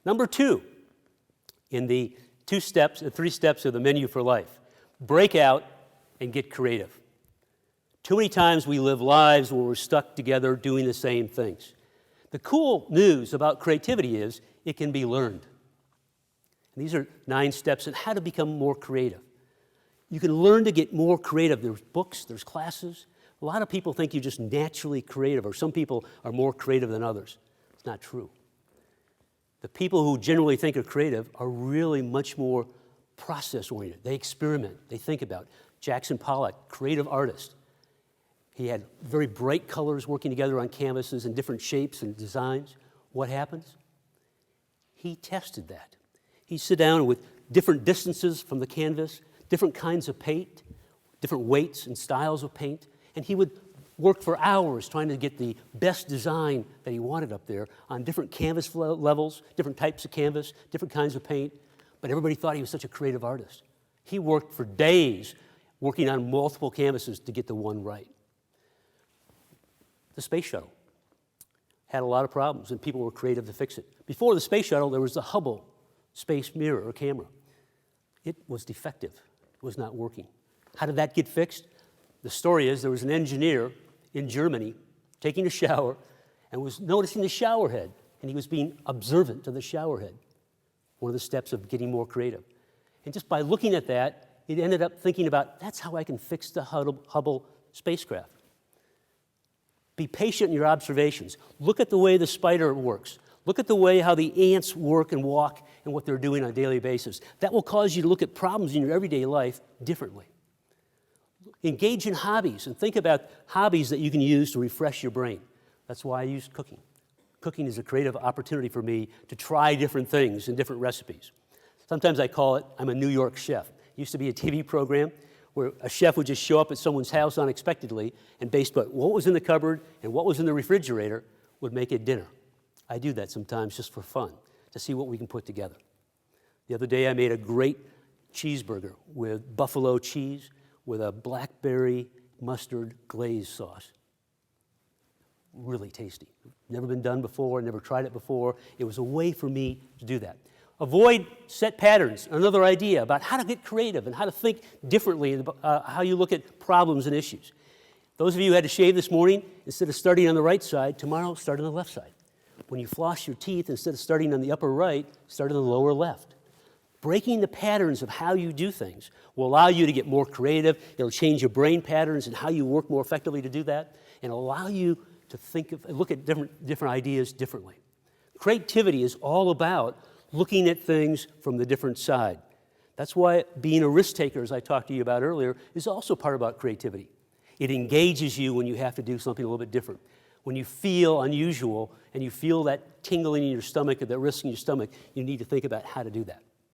Number 2 in the 3 steps of the menu for life: break out and get creative. Too many times we live lives where we're stuck together doing the same things. The cool news about creativity is it can be learned. And these are 9 steps on how to become more creative. You can learn to get more creative. There's books, there's classes. A lot of people think you're just naturally creative, or some people are more creative than others. It's not true. The people who generally think are creative are really much more process-oriented. They experiment, they think about it. Jackson Pollock, creative artist. He had very bright colors working together on canvases in different shapes and designs. What happens? He tested that. He'd sit down with different distances from the canvas, different kinds of paint, different weights and styles of paint, and he would work for hours trying to get the best design that he wanted up there on different canvas levels, different types of canvas, different kinds of paint, but everybody thought he was such a creative artist. He worked for days working on multiple canvases to get the one right. The space shuttle had a lot of problems, and people were creative to fix it. Before the space shuttle, there was the Hubble space mirror or camera. It was defective. It was not working. How did that get fixed? The story is there was an engineer in Germany taking a shower and was noticing the shower head, and he was being observant to the shower head, one of the steps of getting more creative. And just by looking at that, he ended up thinking about, that's how I can fix the Hubble spacecraft. Be patient in your observations. Look at the way the spider works. Look at the way how the ants work and walk and what they're doing on a daily basis. That will cause you to look at problems in your everyday life differently. Engage in hobbies and think about hobbies that you can use to refresh your brain. That's why I use cooking. Cooking is a creative opportunity for me to try different things and different recipes. Sometimes I call it, I'm a New York chef. It used to be a TV program where a chef would just show up at someone's house unexpectedly and based on what was in the cupboard and what was in the refrigerator would make it dinner. I do that sometimes just for fun, to see what we can put together. The other day I made a great cheeseburger with buffalo cheese with a blackberry mustard glaze sauce. Really tasty. Never been done before, never tried it before. It was a way for me to do that. Avoid set patterns. Another idea about how to get creative and how to think differently about how you look at problems and issues. Those of you who had to shave this morning, instead of starting on the right side, tomorrow start on the left side. When you floss your teeth, instead of starting on the upper right, start on the lower left. Breaking the patterns of how you do things will allow you to get more creative. It'll change your brain patterns and how you work more effectively to do that, and allow you to look at different ideas differently. Creativity is all about looking at things from the different side. That's why being a risk taker, as I talked to you about earlier, is also part about creativity. It engages you when you have to do something a little bit different. When you feel unusual and you feel that tingling in your stomach or that risk in your stomach, you need to think about how to do that.